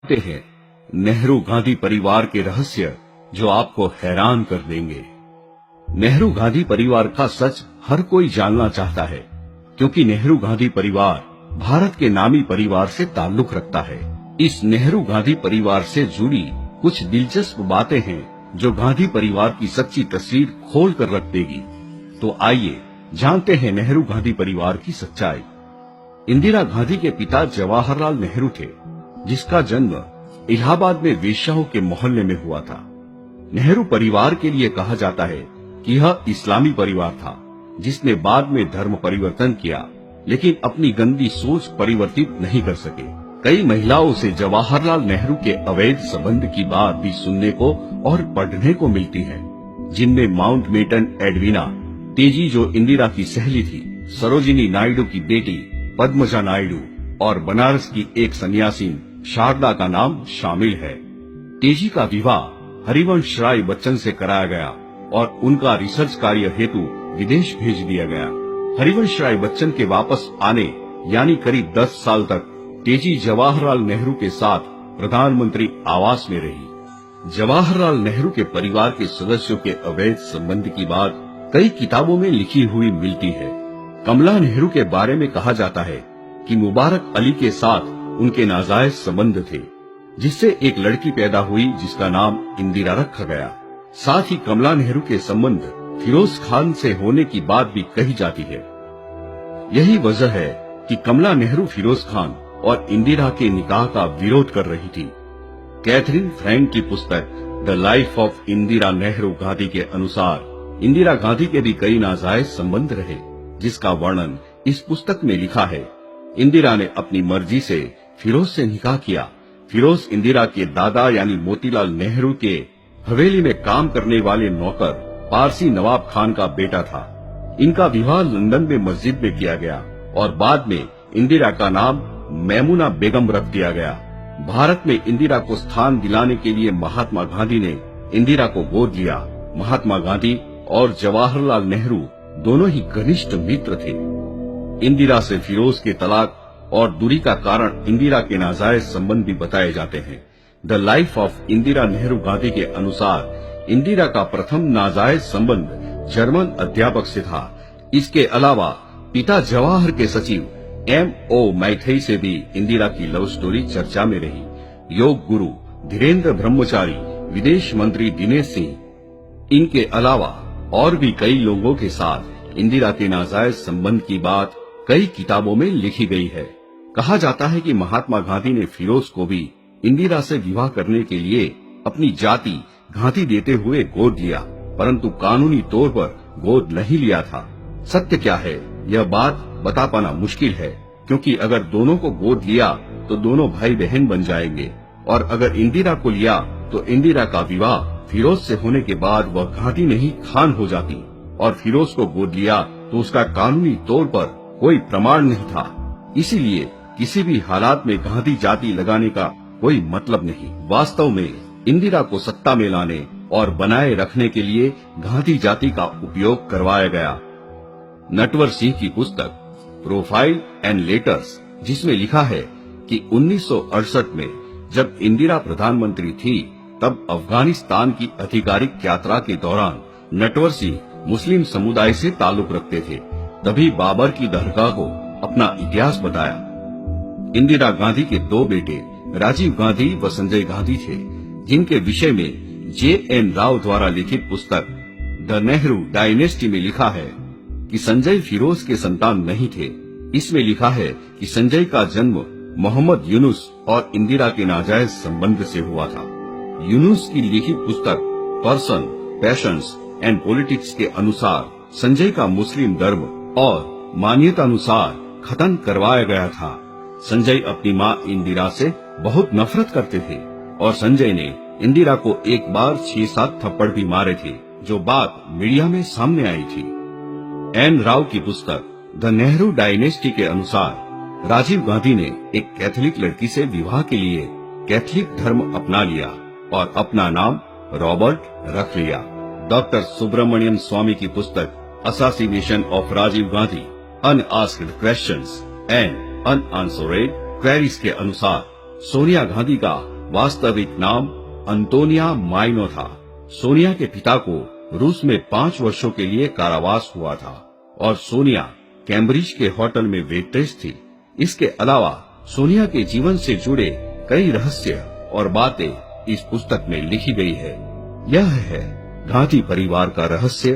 जानते हैं नेहरू गांधी परिवार के रहस्य जो आपको हैरान कर देंगे। नेहरू गांधी परिवार का सच हर कोई जानना चाहता है, क्योंकि नेहरू गांधी परिवार भारत के नामी परिवार से ताल्लुक रखता है। इस नेहरू गांधी परिवार से जुड़ी कुछ दिलचस्प बातें हैं जो गांधी परिवार की सच्ची तस्वीर खोल कर रख देगी। तो आइए जानते हैं नेहरू गांधी परिवार की सच्चाई। इंदिरा गांधी के पिता जवाहरलाल नेहरू थे, जिसका जन्म इलाहाबाद में वेश्याओं के मोहल्ले में हुआ था। नेहरू परिवार के लिए कहा जाता है कि यह इस्लामी परिवार था, जिसने बाद में धर्म परिवर्तन किया, लेकिन अपनी गंदी सोच परिवर्तित नहीं कर सके। कई महिलाओं से जवाहरलाल नेहरू के अवैध संबंध की बात भी सुनने को और पढ़ने को मिलती है, जिनमें माउंटबेटन एडविना तेजी जो इंदिरा की सहेली थी, सरोजिनी नायडू की बेटी पद्मजा नायडू और बनारस की एक सन्यासीन शारदा का नाम शामिल है। तेजी का विवाह हरिवंश राय बच्चन से कराया गया और उनका रिसर्च कार्य हेतु विदेश भेज दिया गया। हरिवंश राय बच्चन के वापस आने यानी करीब 10 साल तक तेजी जवाहरलाल नेहरू के साथ प्रधानमंत्री आवास में रही। जवाहरलाल नेहरू के परिवार के सदस्यों के अवैध संबंध की बात कई किताबों में लिखी हुई मिलती है। कमला नेहरू के बारे में कहा जाता है कि मुबारक अली के साथ उनके नाजायज संबंध थे, जिससे एक लड़की पैदा हुई जिसका नाम इंदिरा रखा गया। साथ ही कमला नेहरू के संबंध फिरोज खान से होने की बात भी कही जाती है। यही वजह है कि कमला नेहरू फिरोज खान और इंदिरा के निकाह का विरोध कर रही थी। कैथरीन फ्रैंक की पुस्तक the life of Indira Nehru Gandhi के अनुसार इंदिरा गांधी के भी कई नाजायज संबंध रहे, जिसका वर्णन इस पुस्तक में लिखा है। इंदिरा ने अपनी मर्जी से फिरोज से निकाह किया। फिरोज इंदिरा के दादा यानी मोतीलाल नेहरू के हवेली में काम करने वाले नौकर पारसी नवाब खान का बेटा था। इनका विवाह लंदन में मस्जिद में किया गया और बाद में इंदिरा का नाम मैमुना बेगम रख दिया गया। भारत में इंदिरा को स्थान दिलाने के लिए महात्मा गांधी ने इंदिरा को गोद लिया। महात्मा गांधी और जवाहरलाल नेहरू दोनों ही घनिष्ठ मित्र थे। इंदिरा से फिरोज के तलाक और दूरी का कारण इंदिरा के नाजायज संबंध भी बताए जाते हैं। The life of Indira Nehru Gandhi के अनुसार इंदिरा का प्रथम नाजायज संबंध जर्मन अध्यापक से था। इसके अलावा पिता जवाहर के सचिव M.O. मैथई से भी इंदिरा की लव स्टोरी चर्चा में रही। योग गुरु धीरेन्द्र ब्रह्मचारी, विदेश मंत्री दिनेश सिंह, इनके अलावा और भी कई लोगों के साथ इंदिरा के नाजायज संबंध की बात कई किताबों में लिखी गई है। कहा जाता है कि महात्मा गांधी ने फिरोज को भी इंदिरा से विवाह करने के लिए अपनी जाति गांधी देते हुए गोद लिया, परंतु कानूनी तौर पर गोद नहीं लिया था। सत्य क्या है यह बात बता पाना मुश्किल है, क्योंकि अगर दोनों को गोद लिया तो दोनों भाई बहन बन जाएंगे, और अगर इंदिरा को लिया तो इंदिरा का विवाह फिरोज से होने के बाद वह गांधी नहीं खान हो जाती, और फिरोज को गोद लिया तो उसका कानूनी तौर पर कोई प्रमाण नहीं था। इसीलिए किसी भी हालात में गांधी जाति लगाने का कोई मतलब नहीं। वास्तव में इंदिरा को सत्ता में लाने और बनाए रखने के लिए गांधी जाति का उपयोग करवाया गया। नटवर सिंह की पुस्तक प्रोफाइल एंड लेटर्स, जिसमें लिखा है कि 1968 में जब इंदिरा प्रधानमंत्री थी, तब अफगानिस्तान की आधिकारिक यात्रा के दौरान नटवर सिंह मुस्लिम समुदाय से ताल्लुक रखते थे। तभी बाबर की दरगाह को अपना इतिहास बताया। इंदिरा गांधी के 2 बेटे राजीव गांधी व संजय गांधी थे, जिनके विषय में J.N. राव द्वारा लिखित पुस्तक द नेहरू डायनेस्टी में लिखा है कि संजय फिरोज के संतान नहीं थे। इसमें लिखा है कि संजय का जन्म मोहम्मद यूनुस और इंदिरा के नाजायज संबंध से हुआ था। यूनुस की लिखित पुस्तक पर्सन, पैशंस एंड पॉलिटिक्स के अनुसार संजय का मुस्लिम धर्म और मान्यता अनुसार खतन करवाया गया था। संजय अपनी मां इंदिरा से बहुत नफरत करते थे और संजय ने इंदिरा को एक बार 6-7 थप्पड़ भी मारे थे, जो बात मीडिया में सामने आई थी। एन राव की पुस्तक द नेहरू डायनेस्टी के अनुसार राजीव गांधी ने एक कैथोलिक लड़की से विवाह के लिए कैथोलिक धर्म अपना लिया और अपना नाम रॉबर्ट रख लिया। डॉक्टर सुब्रमण्यम स्वामी की पुस्तक assassination of Rajiv Gandhi, unasked questions and unanswered queries के अनुसार सोनिया गांधी का वास्तविक नाम अंतोनिया माइनो था। सोनिया के पिता को रूस में 5 वर्षों के लिए कारावास हुआ था और सोनिया कैम्ब्रिज के होटल में वेट्रेस थी। इसके अलावा सोनिया के जीवन से जुड़े कई रहस्य और बातें इस पुस्तक में लिखी गई है। यह है गांधी परिवार का रहस्य।